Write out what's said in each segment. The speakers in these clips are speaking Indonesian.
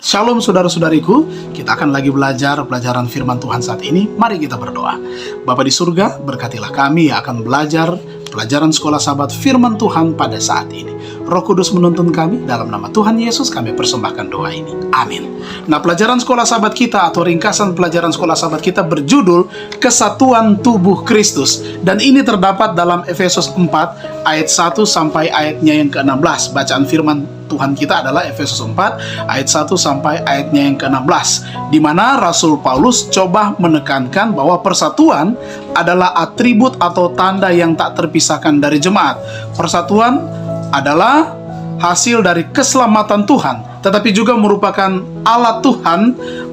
Shalom saudara-saudariku, kita akan lagi belajar pelajaran firman Tuhan saat ini. Mari kita berdoa. Bapa di surga, berkatilah kami yang akan belajar pelajaran sekolah sahabat firman Tuhan pada saat ini. Roh Kudus menuntun kami, dalam nama Tuhan Yesus kami persembahkan doa ini. Amin. Nah, pelajaran sekolah sahabat kita atau ringkasan pelajaran sekolah sahabat kita berjudul Kesatuan Tubuh Kristus. Dan ini terdapat dalam Efesus 4 ayat 1 sampai ayatnya yang ke-16. Bacaan firman Tuhan kita adalah Efesus 4 ayat 1 sampai ayatnya yang ke-16, di mana Rasul Paulus coba menekankan bahwa persatuan adalah atribut atau tanda yang tak terpisahkan dari jemaat. Persatuan adalah hasil dari keselamatan Tuhan, tetapi juga merupakan alat Tuhan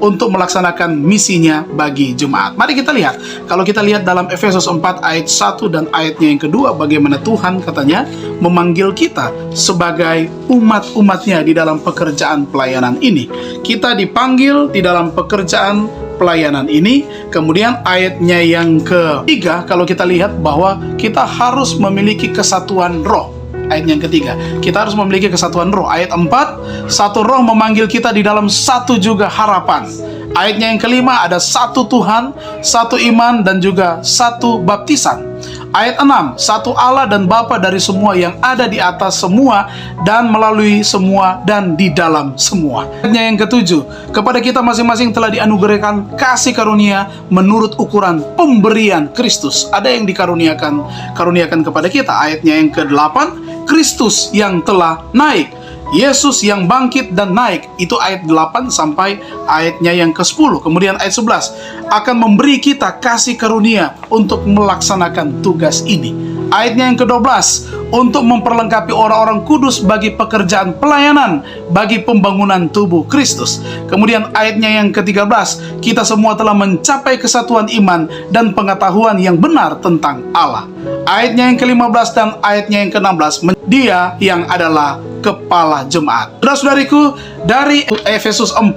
untuk melaksanakan misinya bagi jemaat. Mari kita lihat. Kalau kita lihat dalam Efesus 4 ayat 1 dan ayatnya yang kedua, bagaimana Tuhan katanya memanggil kita sebagai umat-umatnya di dalam pekerjaan pelayanan ini. Kita dipanggil di dalam pekerjaan pelayanan ini. Kemudian ayatnya yang ketiga, kalau kita lihat bahwa kita harus memiliki kesatuan roh. Ayat yang ketiga, kita harus memiliki kesatuan roh. Ayat 4, satu roh memanggil kita di dalam satu juga harapan. Ayatnya yang kelima, ada satu Tuhan, satu iman, dan juga satu baptisan. Ayat 6, satu Allah dan Bapa dari semua, yang ada di atas semua dan melalui semua dan di dalam semua. Ayatnya yang ketujuh, kepada kita masing-masing telah dianugerahkan kasih karunia menurut ukuran pemberian Kristus. Ada yang karuniakan kepada kita. Ayatnya yang ke-8, Kristus yang telah naik, Yesus yang bangkit dan naik. Itu ayat 8 sampai ayatnya yang ke-10. Kemudian ayat 11, akan memberi kita kasih karunia untuk melaksanakan tugas ini. Ayatnya yang ke-12, untuk memperlengkapi orang-orang kudus bagi pekerjaan pelayanan, bagi pembangunan tubuh Kristus. Kemudian ayatnya yang ke-13, kita semua telah mencapai kesatuan iman dan pengetahuan yang benar tentang Allah. Ayatnya yang ke-15 dan ayatnya yang ke-16, Dia yang adalah kepala jemaat. Saudara-saudariku, dari Efesus 4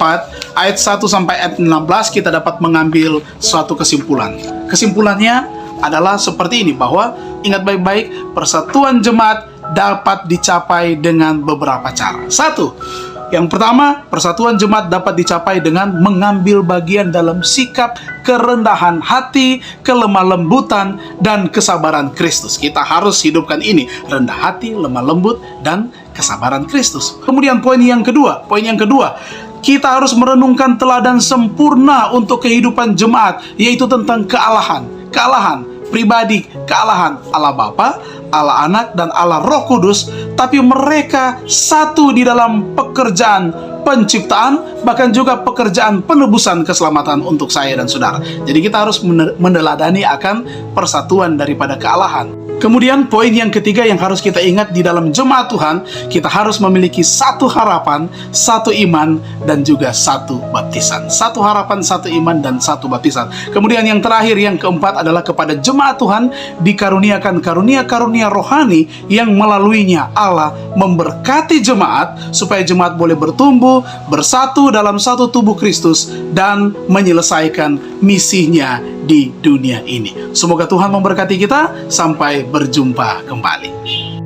ayat 1 sampai ayat 16 kita dapat mengambil suatu kesimpulan. Kesimpulannya adalah seperti ini, bahwa ingat baik-baik, persatuan jemaat dapat dicapai dengan beberapa cara. Satu, yang pertama, persatuan jemaat dapat dicapai dengan mengambil bagian dalam sikap kerendahan hati, kelemah lembutan, dan kesabaran Kristus. Kita harus hidupkan ini, rendah hati, lemah lembut, dan kesabaran Kristus. Kemudian poin yang kedua, kita harus merenungkan teladan sempurna untuk kehidupan jemaat, yaitu tentang kealahan pribadi, kealahan Allah Bapa, Allah Anak, dan Allah Roh Kudus, tapi mereka satu di dalam pekerjaan penciptaan, bahkan juga pekerjaan penebusan keselamatan untuk saya dan saudara. Jadi kita harus meneladani akan persatuan daripada kealahan. Kemudian poin yang ketiga yang harus kita ingat di dalam jemaat Tuhan, kita harus memiliki satu harapan, satu iman, dan juga satu baptisan. Satu harapan, satu iman, dan satu baptisan. Kemudian yang terakhir, yang keempat adalah kepada jemaat Tuhan dikaruniakan karunia-karunia rohani yang melaluinya Allah memberkati jemaat supaya jemaat boleh bertumbuh, bersatu dalam satu tubuh Kristus, dan menyelesaikan misinya di dunia ini. Semoga Tuhan memberkati kita. Sampai berjumpa kembali.